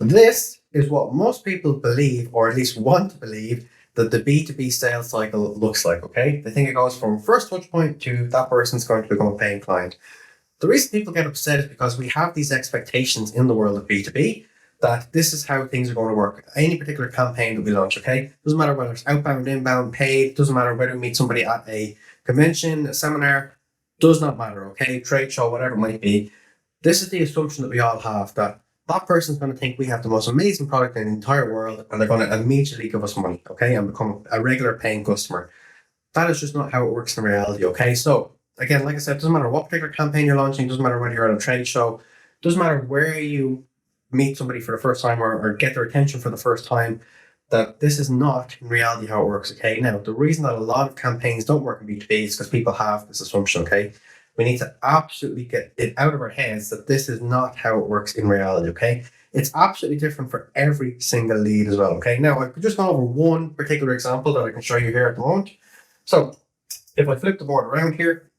This is what most people believe, or at least want to believe, that the B2B sales cycle looks like, okay? They think it goes from first touch point to that person's going to become a paying client. The reason people get upset is because we have these expectations in the world of B2B that this is how things are going to work. Any particular campaign that we launch, okay? Doesn't matter whether it's outbound, inbound, paid, doesn't matter whether we meet somebody at a convention, a seminar, does not matter, okay? Trade show, whatever it might be. This is the assumption that we all have, that that person's going to think we have the most amazing product in the entire world and they're going to immediately give us money, okay, and become a regular paying customer. That is just not how it works in reality, okay? So, again, like I said, it doesn't matter what particular campaign you're launching, doesn't matter whether you're at a trade show, doesn't matter where you meet somebody for the first time or get their attention for the first time, that this is not in reality how it works, okay? Now, the reason that a lot of campaigns don't work in B2B is because people have this assumption, okay? We need to absolutely get it out of our heads that this is not how it works in reality, okay? It's absolutely different for every single lead as well, okay? Now, I could just go over one particular example that I can show you here at the moment. So, if I flip the board around here,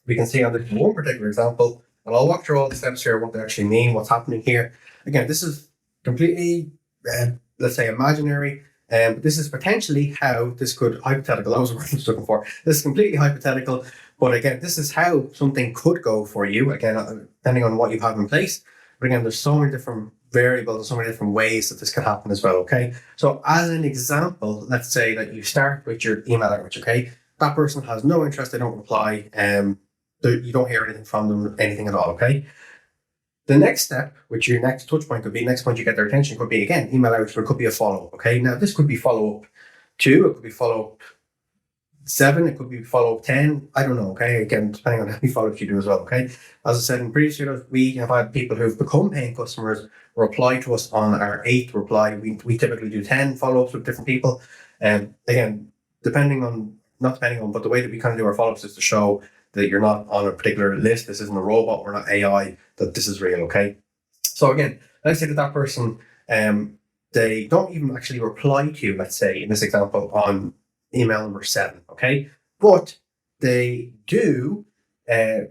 we can see on this one particular example, and I'll walk through all the steps here, what they actually mean, what's happening here. Again, this is completely, let's say, imaginary. This is potentially how this could, hypothetical, that was what I was looking for. This is completely hypothetical, but again, this is how something could go for you, again, depending on what you have in place. But again, there's so many different variables, so many different ways that this can happen as well, okay? So as an example, let's say that you start with your email outreach, okay? That person has no interest, they don't reply, you don't hear anything from them, anything at all, okay? The next step, which your next touch point could be, next point you get their attention could be, again, email outreach, or it could be a follow-up, okay? Now, this could be follow-up 2, it could be follow-up 7, it could be follow-up 10, I don't know, okay? Again, depending on how many follow-ups you do as well, okay? As I said in previous videos, we have had people who've become paying customers reply to us on our 8th reply. We typically do 10 follow-ups with different people. Again, but the way that we kind of do our follow-ups is to show that you're not on a particular list, this isn't a robot, we're not AI, that this is real, okay? So again, let's say that person, they don't even actually reply to you, let's say, in this example, on email number 7, okay? But they do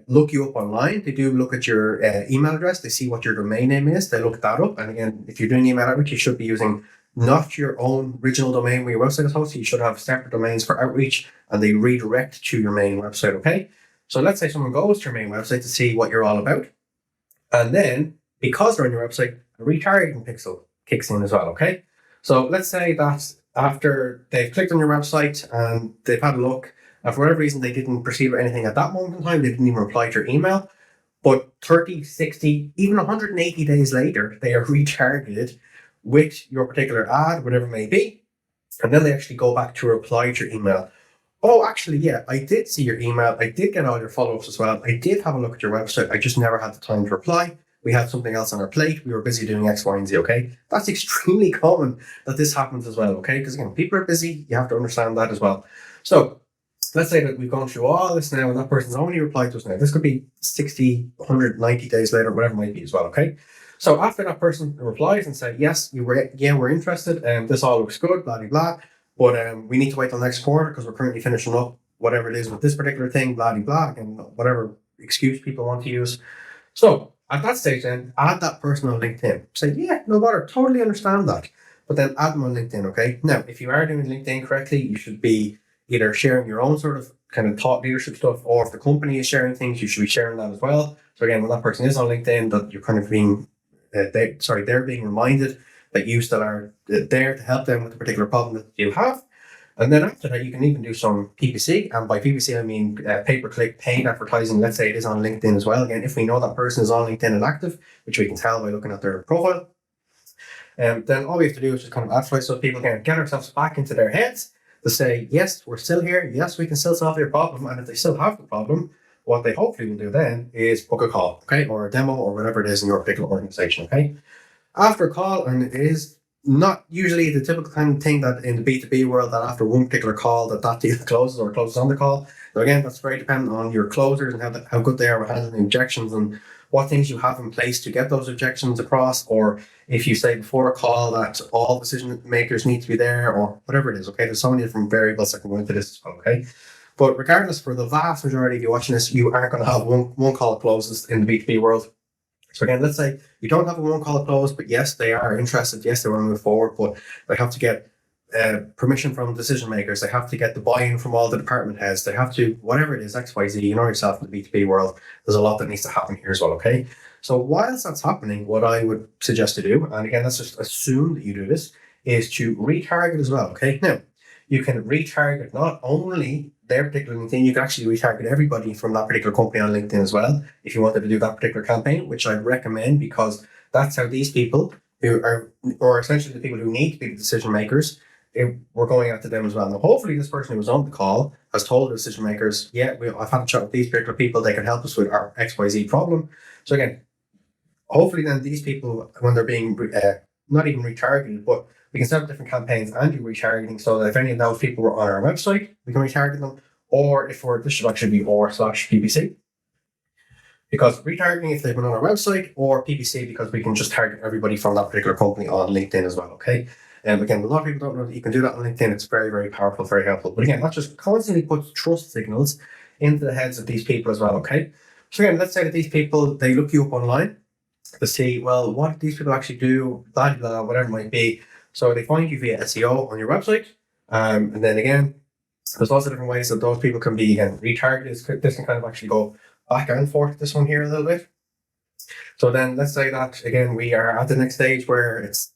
look you up online, they do look at your email address, they see what your domain name is, they look that up, and again, if you're doing email outreach, you should be using not your own original domain where your website is hosted, you should have separate domains for outreach, and they redirect to your main website, okay? So let's say someone goes to your main website to see what you're all about, and then, because they're on your website, a retargeting pixel kicks in as well, okay? So let's say that after they've clicked on your website and they've had a look, and for whatever reason they didn't perceive anything at that moment in time, they didn't even reply to your email, but 30, 60, even 180 days later, they are retargeted with your particular ad, whatever it may be, and then they actually go back to reply to your email. Oh, actually, yeah, I did see your email. I did get all your follow-ups as well. I did have a look at your website. I just never had the time to reply. We had something else on our plate. We were busy doing X, Y, and Z, okay? That's extremely common that this happens as well, okay? Because again, people are busy. You have to understand that as well. So let's say that we've gone through all this now and that person's only replied to us now. This could be 60, 190 days later, whatever it might be as well, okay? So after that person replies and says, yes, we're interested, and this all looks good, blah, blah, blah. But we need to wait till next quarter because we're currently finishing up whatever it is with this particular thing, blah, blah, blah, and whatever excuse people want to use. So at that stage then, add that person on LinkedIn. Say, yeah, no bother, totally understand that. But then add them on LinkedIn, okay? Now, if you are doing LinkedIn correctly, you should be either sharing your own sort of kind of thought leadership stuff, or if the company is sharing things, you should be sharing that as well. So again, when that person is on LinkedIn, that you're kind of being, they're being reminded that you still are there to help them with a particular problem that you have. And then after that, you can even do some PPC. And by PPC, I mean pay-per-click, paid advertising. Let's say it is on LinkedIn as well. Again, if we know that person is on LinkedIn and active, which we can tell by looking at their profile, then all we have to do is just kind of advertise so people can get ourselves back into their heads to say, yes, we're still here. Yes, we can still solve your problem. And if they still have the problem, what they hopefully will do then is book a call, okay, or a demo or whatever it is in your particular organization, okay? After a call, and it is not usually the typical kind of thing that in the B2B world that after one particular call that deal closes or closes on the call. So again, that's very dependent on your closers and how good they are with handling objections and what things you have in place to get those objections across, or if you say before a call that all decision makers need to be there or whatever it is, okay? There's so many different variables that can go into this as well, okay? But regardless, for the vast majority of you watching this, you aren't going to have one call closes in the B2B world. So again, let's say you don't have a one call close, but yes, they are interested. Yes, they want to move forward, but they have to get permission from decision makers. They have to get the buy-in from all the department heads. They have to, whatever it is, X, Y, Z. You know yourself in the B2B world, there's a lot that needs to happen here as well, okay? So whilst that's happening, what I would suggest to do, and again, let's just assume that you do this, is to retarget as well, okay? Now, you can retarget not only their particular LinkedIn, you can actually retarget everybody from that particular company on LinkedIn as well, if you wanted to do that particular campaign, which I'd recommend, because that's how these people who are, or essentially the people who need to be the decision makers, we're going after them as well. Now, hopefully this person who was on the call has told the decision makers, yeah, I've had a chat with these particular people, they can help us with our XYZ problem. So again, hopefully then these people, when they're being not even retargeted, but we can set up different campaigns and do retargeting, so that if any of those people were on our website, we can retarget them, or if we're, this should actually be or/PPC. Because retargeting if they've been on our website, or PPC because we can just target everybody from that particular company on LinkedIn as well, okay? And again, a lot of people don't know that you can do that on LinkedIn. It's very, very powerful, very helpful. But again, that just constantly puts trust signals into the heads of these people as well, okay? So again, let's say that these people, they look you up online to see, well, what do these people actually do, blah, blah, whatever it might be. So they find you via SEO on your website. And then again, there's lots of different ways that those people can be, again, retargeted. This can kind of actually go back and forth, this one here a little bit. So then let's say that, again, we are at the next stage where it's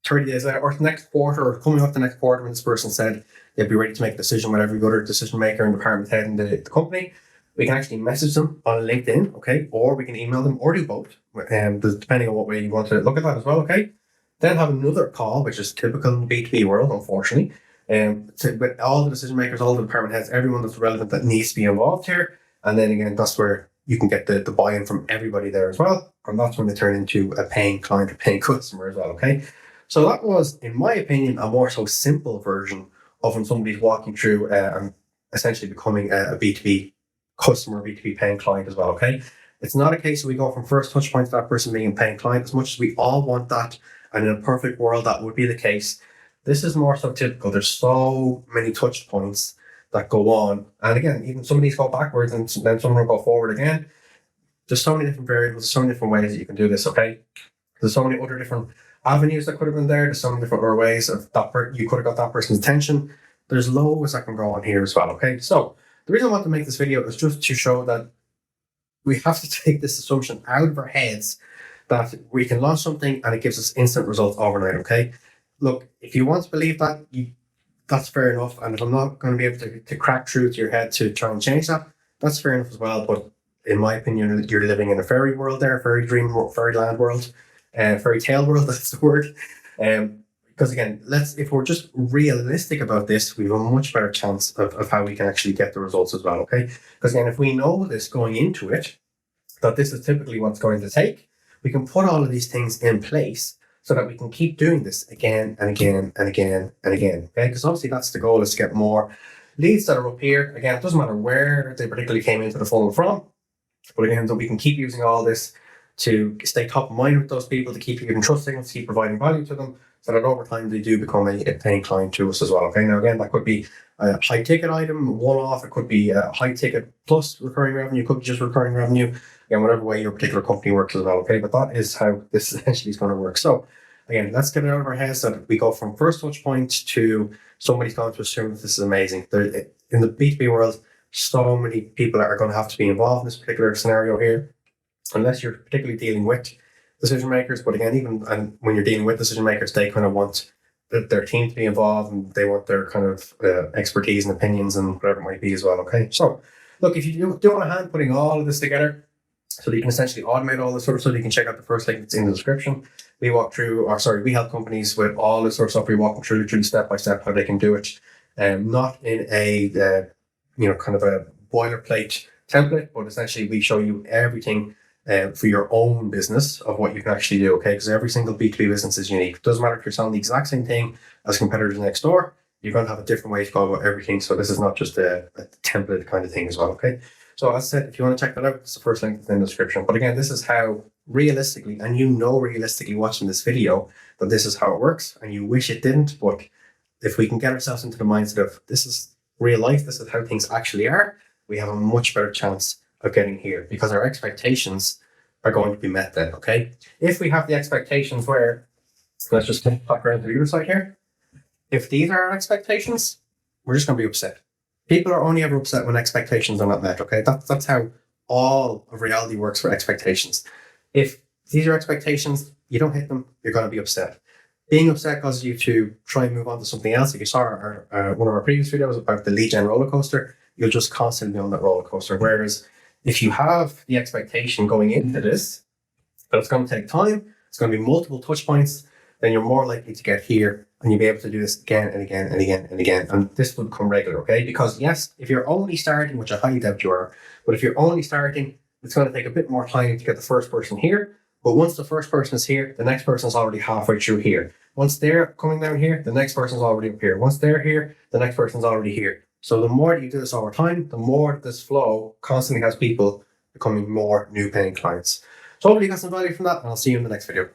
30 days later, or the next quarter, or coming up the next quarter, when this person said they'd be ready to make a decision with every other decision maker and department head in the company. We can actually message them on LinkedIn, okay, or we can email them, or do both, depending on what way you want to look at that as well, okay. Then have another call, which is typical in the B2B world, unfortunately, with all the decision makers, all the department heads, everyone that's relevant that needs to be involved here. And then again, that's where you can get the buy-in from everybody there as well. And that's when they turn into a paying client or paying customer as well, okay. So that was, in my opinion, a more so simple version of when somebody's walking through and essentially becoming a B2B customer, B2B paying client as well, okay? It's not a case that we go from first touch point to that person being a paying client, as much as we all want that, and in a perfect world that would be the case. This is more so typical. There's so many touch points that go on. And again, even some of these go backwards and then some will go forward again. There's so many different variables, there's so many different ways that you can do this, okay? There's so many other different avenues that could have been there. There's so many different other ways of that you could have got that person's attention. There's loads that can go on here as well, okay? So the reason I want to make this video is just to show that we have to take this assumption out of our heads that we can launch something and it gives us instant results overnight, okay? Look, if you want to believe that, that's fair enough. And if I'm not going to be able to crack through to your head to try and change that, that's fair enough as well. But in my opinion, you're living in a fairy world there, fairyland world, fairy tale world, that's the word. Because again, if we're just realistic about this, we have a much better chance of how we can actually get the results as well, okay? Because again, if we know this going into it, that this is typically what's going to take, we can put all of these things in place so that we can keep doing this again and again and again and again, okay? Because obviously that's the goal, is to get more leads that are up here. Again, it doesn't matter where they particularly came into the funnel from, but again, so we can keep using all this to stay top of mind with those people, to keep giving trust signals, to keep providing value to them, so that over time they do become a paying client to us as well. Okay, now again, that could be a high ticket item, one off, it could be a high ticket plus recurring revenue, it could be just recurring revenue, again, whatever way your particular company works as well. Okay, but that is how this essentially is going to work. So again, let's get it out of our heads that we go from first touch point to somebody's going to assume that this is amazing. In the B2B world, so many people are going to have to be involved in this particular scenario here, unless you're particularly dealing with decision makers. But again, even when you're dealing with decision makers, they kind of want their team to be involved, and they want their kind of expertise and opinions and whatever it might be as well. Okay, so look, if you do want a hand putting all of this together so that you can essentially automate all this sort of stuff, you can check out the first link that's in the description. We help companies with all this sort of stuff. We walk them through step by step how they can do it, not in a kind of a boilerplate template, but essentially we show you everything for your own business of what you can actually do, okay? Because every single B2B business is unique. It doesn't matter if you're selling the exact same thing as competitors next door, you're going to have a different way to go about everything. So this is not just a template kind of thing as well, okay? So as I said, if you want to check that out, it's the first link in the description. But again, this is how realistically, and realistically watching this video, that this is how it works, and you wish it didn't, but if we can get ourselves into the mindset of this is real life, this is how things actually are, we have a much better chance of getting here, because our expectations are going to be met then, okay? If we have the expectations where, let's just talk around to the other side here. If these are our expectations, we're just going to be upset. People are only ever upset when expectations are not met, okay? That's how all of reality works for expectations. If these are expectations, you don't hit them, you're going to be upset. Being upset causes you to try and move on to something else. If you saw one of our previous videos about the lead gen roller coaster, you'll just constantly be on that roller coaster. Whereas if you have the expectation going into this, that it's going to take time, it's going to be multiple touch points, then you're more likely to get here and you'll be able to do this again and again and again and again. And this will become regular, okay? Because yes, if you're only starting, which I highly doubt you are, but if you're only starting, it's going to take a bit more time to get the first person here. But once the first person is here, the next person is already halfway through here. Once they're coming down here, the next person's already up here. Once they're here, the next person's already here. So the more that you do this over time, the more this flow constantly has people becoming more new paying clients. So hopefully you got some value from that, and I'll see you in the next video.